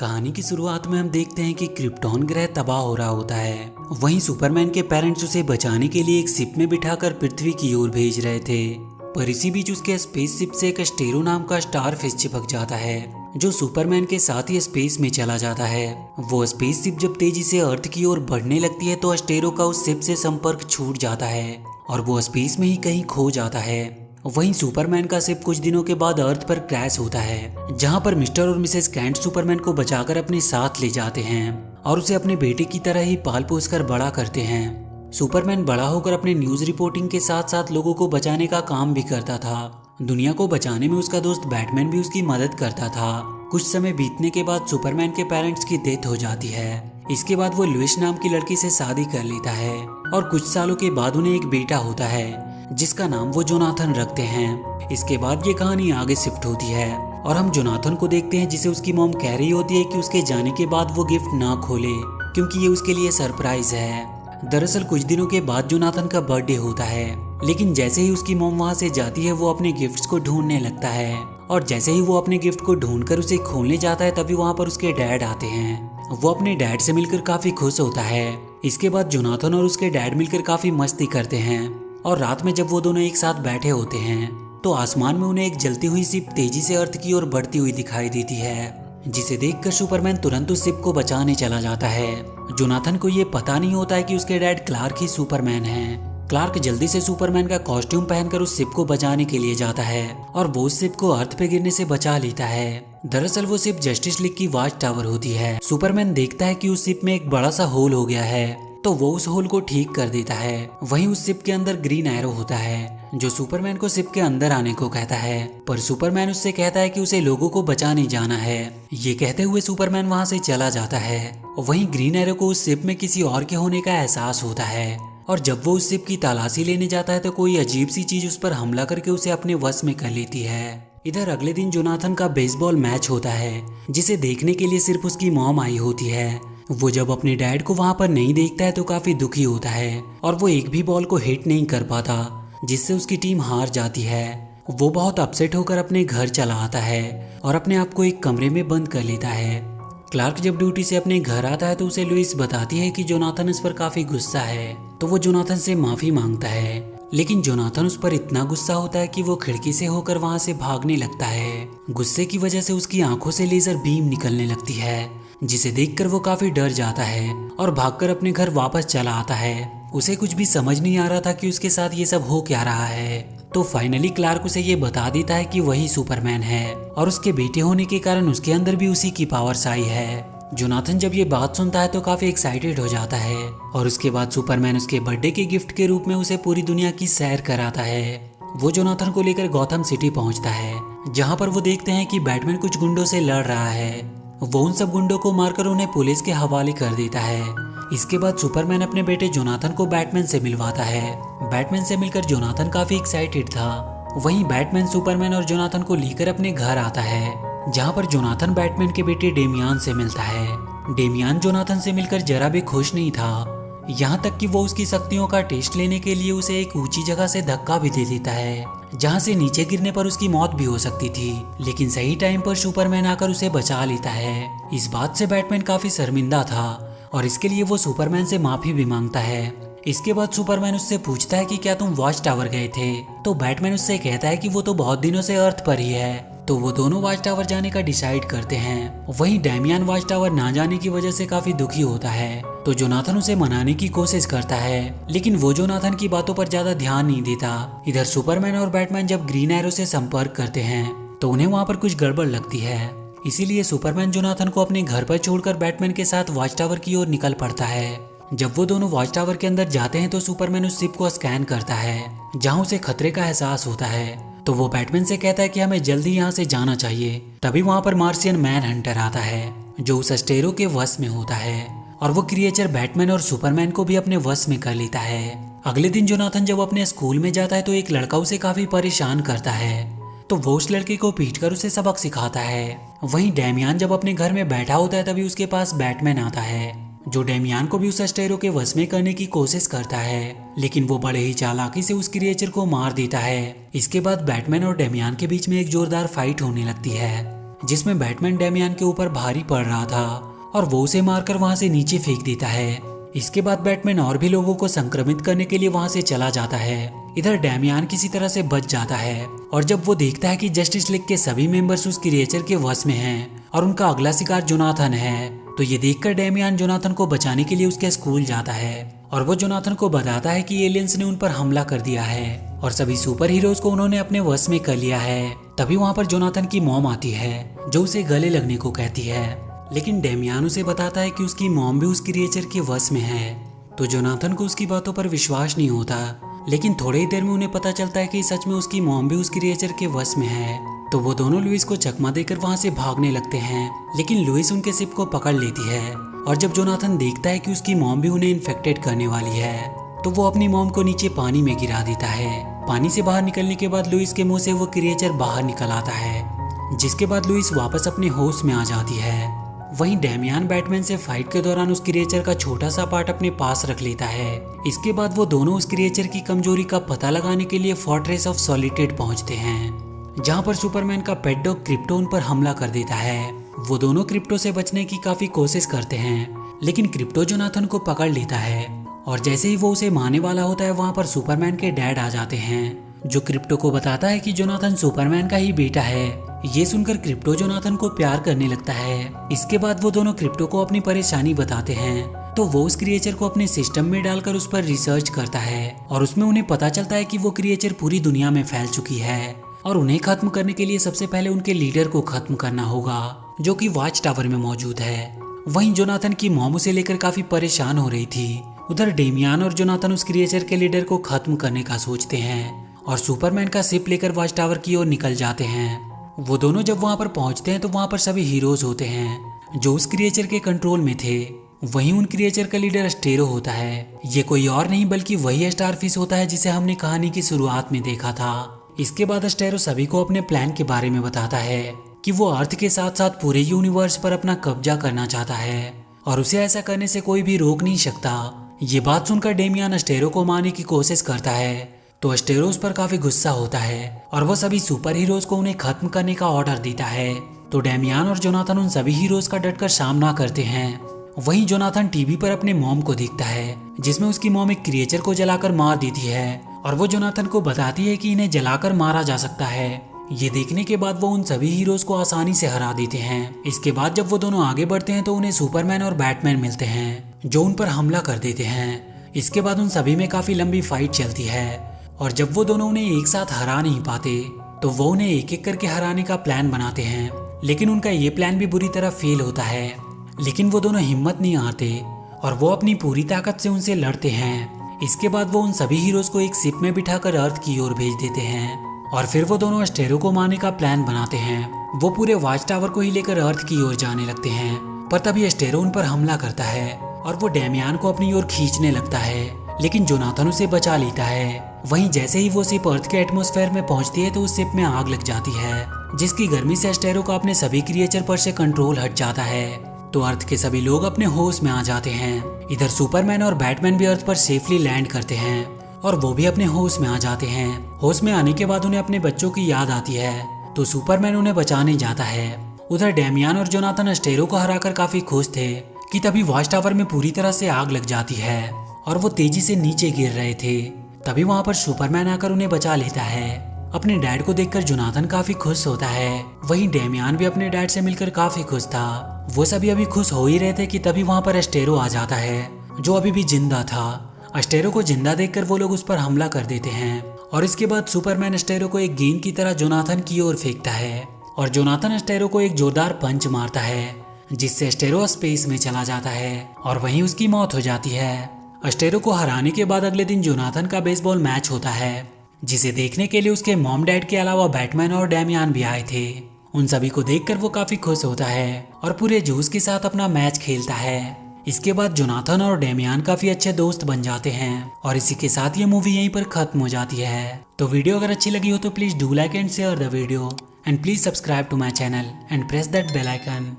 कहानी की शुरुआत में हम देखते हैं कि क्रिप्टॉन ग्रह तबाह हो रहा होता है। वहीं सुपरमैन के पेरेंट्स उसे बचाने के लिए एक शिप में बिठाकर पृथ्वी की ओर भेज रहे थे, पर इसी बीच उसके स्पेसशिप से एक एस्टेरो नाम का स्टारफिश चिपक जाता है, जो सुपरमैन के साथ ही स्पेस में चला जाता है। वो स्पेसशिप जब तेजी से अर्थ की ओर बढ़ने लगती है तो एस्टेरो का उस शिप से संपर्क छूट जाता है और वो स्पेस में ही कहीं खो जाता है। वहीं सुपरमैन का शिप कुछ दिनों के बाद अर्थ पर क्रैश होता है, जहां पर मिस्टर और मिसेस कैंट सुपरमैन को बचाकर अपने साथ ले जाते हैं और उसे अपने बेटे की तरह ही पाल पोस कर बड़ा करते हैं। सुपरमैन बड़ा होकर अपने न्यूज रिपोर्टिंग के साथ साथ लोगों को बचाने का काम भी करता था। दुनिया को बचाने में उसका दोस्त बैटमैन भी उसकी मदद करता था। कुछ समय बीतने के बाद सुपरमैन के पेरेंट्स की डेथ हो जाती है। इसके बाद वो लुइस नाम की लड़की से शादी कर लेता है और कुछ सालों के बाद उन्हें एक बेटा होता है जिसका नाम वो जोनाथन रखते हैं। इसके बाद ये कहानी आगे शिफ्ट होती है और हम जोनाथन को देखते हैं, जिसे उसकी मॉम कह रही होती है कि उसके जाने के बाद वो गिफ्ट ना खोले क्योंकि ये उसके लिए सरप्राइज है। दरअसल कुछ दिनों के बाद जोनाथन का बर्थडे होता है, लेकिन जैसे ही उसकी मॉम वहाँ से जाती है वो अपने गिफ्ट्स को ढूंढने लगता है और जैसे ही वो अपने गिफ्ट को ढूंढकर उसे खोलने जाता है तभी वहाँ पर उसके डैड आते हैं। वो अपने डैड से मिलकर काफी खुश होता है। इसके बाद जोनाथन और उसके डैड मिलकर काफी मस्ती करते हैं और रात में जब वो दोनों एक साथ बैठे होते हैं तो आसमान में उन्हें एक जलती हुई शिप तेजी से अर्थ की ओर बढ़ती हुई दिखाई देती है, जिसे देखकर सुपरमैन तुरंत उस शिप को बचाने चला जाता है। जोनाथन को ये पता नहीं होता है कि उसके डैड क्लार्क ही सुपरमैन हैं। क्लार्क जल्दी से सुपरमैन का कॉस्ट्यूम पहनकर उस शिप को बचाने के लिए जाता है और वो उस शिप को अर्थ पे गिरने से बचा लेता है। दरअसल वो शिप जस्टिस लीग की वॉच टावर होती है। सुपरमैन देखता है कि उस शिप में एक बड़ा सा होल हो गया है तो वो उस होल को ठीक कर देता है। वहीं उस शिप के अंदर ग्रीन एरो होता है जो सुपरमैन को शिप के अंदर आने को कहता है, पर सुपरमैन उससे कहता है कि उसे लोगों को बचाने जाना है। ये कहते हुए सुपरमैन वहां से चला जाता है। वहीं ग्रीन एरो को उस शिप में किसी और के होने का एहसास होता है और जब वो उस शिप की तलाशी लेने जाता है तो कोई अजीब सी चीज उस पर हमला करके उसे अपने वश में कर लेती है। इधर अगले दिन जोनाथन का बेसबॉल मैच होता है, जिसे देखने के लिए सिर्फ उसकी मॉम आई होती है। वो जब अपने डैड को वहां पर नहीं देखता है तो काफी दुखी होता है और वो एक भी बॉल को हिट नहीं कर पाता, जिससे उसकी टीम हार जाती है। वो बहुत अपसेट होकर अपने घर चला आता है और अपने आप को एक कमरे में बंद कर लेता है। क्लार्क जब ड्यूटी से अपने घर आता है तो उसे लुइस बताती है कि जोनाथन इस पर काफी गुस्सा है, तो वो जोनाथन से माफी मांगता है, लेकिन जोनाथन उस पर इतना गुस्सा होता है कि वो खिड़की से होकर वहां से भागने लगता है। गुस्से की वजह से उसकी आंखों से लेजर बीम निकलने लगती है, जिसे देखकर वो काफी डर जाता है और भागकर अपने घर वापस चला आता है। उसे कुछ भी समझ नहीं आ रहा था कि उसके साथ ये सब हो क्या रहा है। तो फाइनली क्लार्क उसे ये बता देता है कि वही सुपरमैन है और उसके बेटे होने के कारण उसके अंदर भी उसी की पावर्स आई है। जोनाथन जब ये बात सुनता है तो काफी एक्साइटेड हो जाता है और उसके बाद सुपरमैन उसके बर्थडे के गिफ्ट के रूप में उसे पूरी दुनिया की सैर कराता है। वो जोनाथन को लेकर गॉथम सिटी पहुंचता है, जहां पर वो देखते हैं कि बैटमैन कुछ गुंडों से लड़ रहा है। वो उन सब गुंडों को मारकर उन्हें पुलिस के हवाले कर देता है। इसके बाद सुपरमैन अपने बेटे जोनाथन को बैटमैन से मिलवाता है। बैटमैन से मिलकर जोनाथन काफी एक्साइटेड था। वहीं बैटमैन सुपरमैन और जोनाथन को लेकर अपने घर आता है, जहां पर जोनाथन बैटमैन के बेटे डेमियान से मिलता है। डेमियान जोनाथन से मिलकर जरा भी खुश नहीं था, यहाँ तक कि वो उसकी शक्तियों का टेस्ट लेने के लिए उसे एक ऊंची जगह से धक्का भी दे देता है, जहाँ से नीचे गिरने पर उसकी मौत भी हो सकती थी। लेकिन सही टाइम पर सुपरमैन आकर उसे बचा लेता है। इस बात से बैटमैन काफी शर्मिंदा था और इसके लिए वो सुपरमैन से माफी भी मांगता है। इसके बाद सुपरमैन उससे पूछता है कि क्या तुम वॉच टावर गए थे, तो बैटमैन उससे कहता है कि वो तो बहुत दिनों से अर्थ पर ही है। तो वो दोनों वॉच टावर जाने का डिसाइड करते हैं। वहीं डेमियन वॉच टावर ना जाने की वजह से काफी दुखी होता है, तो जोनाथन उसे मनाने की कोशिश करता है, लेकिन वो जोनाथन की बातों पर ज्यादा ध्यान नहीं देता। इधर सुपरमैन और बैटमैन जब ग्रीन एरो से संपर्क करते हैं तो उन्हें वहाँ पर कुछ गड़बड़ लगती है। इसीलिए सुपरमैन जोनाथन को अपने घर पर छोड़कर बैटमैन के साथ वॉच टावर की ओर निकल पड़ता है। जब वो दोनों वॉच टावर के अंदर जाते हैं तो सुपरमैन उस शिप को स्कैन करता है, जहाँ उसे खतरे का एहसास होता है। तो वो बैटमैन से कहता है कि हमें जल्दी यहाँ से जाना चाहिए। तभी वहाँ पर मार्शियन मैन हंटर आता है, जो उस एस्टेरो के वश में होता है और वो क्रिएचर बैटमैन और सुपरमैन को भी अपने वश में कर लेता है। अगले दिन जोनाथन जब अपने स्कूल में जाता है तो एक लड़का उसे काफी परेशान करता है, तो वो उस लड़के को पीटकर उसे सबक सिखाता है। वहीं डेमियान जब अपने घर में बैठा होता है तभी उसके पास बैटमैन आता है, जो डेमियान को भी उस एस्टेरो के वश में करने की कोशिश करता है, लेकिन वो बड़े ही चालाकी से उस क्रिएचर को मार देता है। इसके बाद बैटमैन और डेमियान के बीच में एक जोरदार फाइट होने लगती है। जिसमें बैटमैन डेमियन के ऊपर भारी पड़ रहा था और वो उसे मारकर वहां से नीचे फेंक देता है। इसके बाद बैटमैन और भी लोगों को संक्रमित करने के लिए वहां से चला जाता है। इधर डेमियन किसी तरह से बच जाता है और जब वो देखता है कि जस्टिस लीग के सभी मेंबर्स उस क्रिएचर के वश में हैं और उनका अगला शिकार जोनाथन है, तो ये देखकर डेमियन जोनाथन को बचाने के लिए उसके स्कूल जाता है और वो जोनाथन को बताता है कि एलियंस ने उन पर हमला कर दिया है और सभी सुपर हीरोज को उन्होंने अपने वश में कर लिया है। तभी वहाँ पर जोनाथन की मॉम आती है जो उसे गले लगने को कहती है, लेकिन डेमियन उसे बताता है कि उसकी मॉम भी उस क्रिएचर के वश में है। तो जोनाथन को उसकी बातों पर विश्वास नहीं होता, लेकिन थोड़ी ही देर में उन्हें पता चलता है कि सच में उसकी मॉम भी उस क्रिएचर के वश में है। तो वो दोनों लुइस को चकमा देकर वहां से भागने लगते हैं, लेकिन लुइस उनके शिप को पकड़ लेती है और जब जोनाथन देखता है कि उसकी मॉम भी उन्हें इन्फेक्टेड करने वाली है, तो वो अपनी मॉम को नीचे पानी में गिरा देता है। पानी से बाहर निकलने के बाद लुइस के मुंह से वो क्रिएचर बाहर निकल आता है, जिसके बाद लुइस वापस अपने होश में आ जाती है। वहीं डेमियन बैटमैन से फाइट के दौरान उस क्रिएचर का छोटा सा पार्ट अपने पास रख लेता है। इसके बाद वो दोनों उस क्रिएचर की कमजोरी का पता लगाने के लिए फोर्ट्रेस ऑफ सॉलिट्यूड पहुंचते हैं, जहां पर सुपरमैन का पेट डॉग क्रिप्टो उन पर हमला कर देता है। वो दोनों क्रिप्टो से बचने की काफी कोशिश करते हैं, लेकिन क्रिप्टो जोनाथन को पकड़ लेता है और जैसे ही वो उसे मारने वाला होता है, वहां पर सुपरमैन के डैड आ जाते हैं, जो क्रिप्टो को बताता है कि जोनाथन सुपरमैन का ही बेटा है। ये सुनकर क्रिप्टो जोनाथन को प्यार करने लगता है। इसके बाद वो दोनों क्रिप्टो को अपनी परेशानी बताते हैं, तो वो उस क्रिएचर को अपने सिस्टम में डालकर उस पर रिसर्च करता है और उसमें उन्हें पता चलता है कि वो क्रिएचर पूरी दुनिया में फैल चुकी है और उन्हें खत्म करने के लिए सबसे पहले उनके लीडर को खत्म करना होगा, जो कि वॉच टावर में मौजूद है। वहीं जोनाथन की मॉम उसे लेकर काफी परेशान हो रही थी। उधर डेमियन और जोनाथन उस क्रिएचर के लीडर को खत्म करने का सोचते हैं और सुपरमैन का शिप लेकर वॉच टावर की ओर निकल जाते हैं। वो दोनों जब वहां पर पहुंचते हैं तो वहां पर सभी हीरोज होते हैं जो उस क्रिएचर के कंट्रोल में थे। वहीं उन क्रिएचर का लीडर अस्टेरो होता है। ये कोई और नहीं बल्कि वही स्टारफिश होता है जिसे हमने कहानी की शुरुआत में देखा था। इसके बाद अस्टेरो सभी को अपने प्लान के बारे में बताता है कि वो अर्थ के साथ साथ पूरे यूनिवर्स पर अपना कब्जा करना चाहता है और उसे ऐसा करने से कोई भी रोक नहीं सकता। ये बात सुनकर डेमियन अस्टेरो को मारने की कोशिश करता है, तो अस्टेरो उस पर काफी गुस्सा होता है और वो सभी सुपर हीरोज को उन्हें खत्म करने का ऑर्डर देता है। तो डेमियन और जोनाथन उन सभी हीरोज का डटकर सामना करते हैं। वहीं जोनाथन टीवी पर अपने मॉम को देखता है, जिसमें उसकी मॉम एक क्रिएचर को जलाकर मार देती है और वो जोनाथन को बताती है कि इन्हें जलाकर मारा जा सकता है। ये देखने के बाद वो उन सभी हीरोज को आसानी से हरा देते हैं। इसके बाद जब वो दोनों आगे बढ़ते हैं तो उन्हें सुपरमैन और बैटमैन मिलते हैं, जो उन पर हमला कर देते हैं। इसके बाद उन सभी में काफी लंबी फाइट चलती है और जब वो दोनों उन्हें एक साथ हरा नहीं पाते तो वो उन्हें एक एक करके हराने का प्लान बनाते हैं, लेकिन उनका ये प्लान भी बुरी तरह फेल होता है। लेकिन वो दोनों हिम्मत नहीं हारते और वो अपनी पूरी ताकत से उनसे लड़ते हैं। इसके बाद वो उन सभी हीरोज को एक शिप में बिठाकर अर्थ की ओर भेज देते हैं और फिर वो दोनों अस्टेरो को मारने का प्लान बनाते हैं। वो पूरे वॉच टावर को ही लेकर अर्थ की ओर जाने लगते हैं, पर तभी अस्टेरो उन पर हमला करता है और वो डेमियन को अपनी ओर खींचने लगता है, लेकिन जोनाथन उसे बचा लेता है। वहीं जैसे ही वो शिप अर्थ के एटमॉस्फेयर में पहुंचती है तो उस शिप में आग लग जाती है, जिसकी गर्मी से अस्टेरो का अपने सभी क्रिएचर पर से कंट्रोल हट जाता है। तो अर्थ के सभी लोग अपने होश में आ जाते हैं। इधर सुपरमैन और बैटमैन भी अर्थ पर सेफली लैंड करते हैं और वो भी अपने होश में आ जाते हैं। होश में आने के बाद उन्हें अपने बच्चों की याद आती है, तो सुपरमैन उन्हें बचाने जाता है। उधर डेमियन और जोनाथन अस्टेरो को हराकर काफी खुश थे कि तभी वॉच टावर में पूरी तरह से आग लग जाती है और वो तेजी से नीचे गिर रहे थे। तभी वहां पर सुपरमैन आकर उन्हें बचा लेता है। अपने डैड को देखकर जोनाथन काफी खुश होता है। वहीं डेमियन भी अपने डैड से मिलकर काफी खुश था। वो सभी अभी खुश हो ही रहे थे कि तभी वहां पर अस्टेरो आ जाता है, जो अभी भी जिंदा था। अस्टेरो को जिंदा देखकर वो लोग उस पर हमला कर देते हैं और इसके बाद सुपरमैन अस्टेरो को एक गेंद की तरह जोनाथन की ओर फेंकता है और जोनाथन अस्टेरो को एक जोरदार पंच मारता है, जिससे अस्टेरो स्पेस में चला जाता है और वहीं उसकी मौत हो जाती है। अस्टेरो को हराने के बाद अगले दिन जोनाथन का बेसबॉल मैच होता है, जिसे देखने के लिए उसके मॉम डैड के अलावा बैटमैन और डेमियन भी आए थे। उन सभी को देखकर वो काफी खुश होता है और पूरे जोश के साथ अपना मैच खेलता है। इसके बाद जोनाथन और डेमियन काफी अच्छे दोस्त बन जाते हैं और इसी के साथ ये मूवी यहीं पर खत्म हो जाती है। तो वीडियो अगर अच्छी लगी हो तो please do like and share the video and please subscribe to my channel and press that bell icon.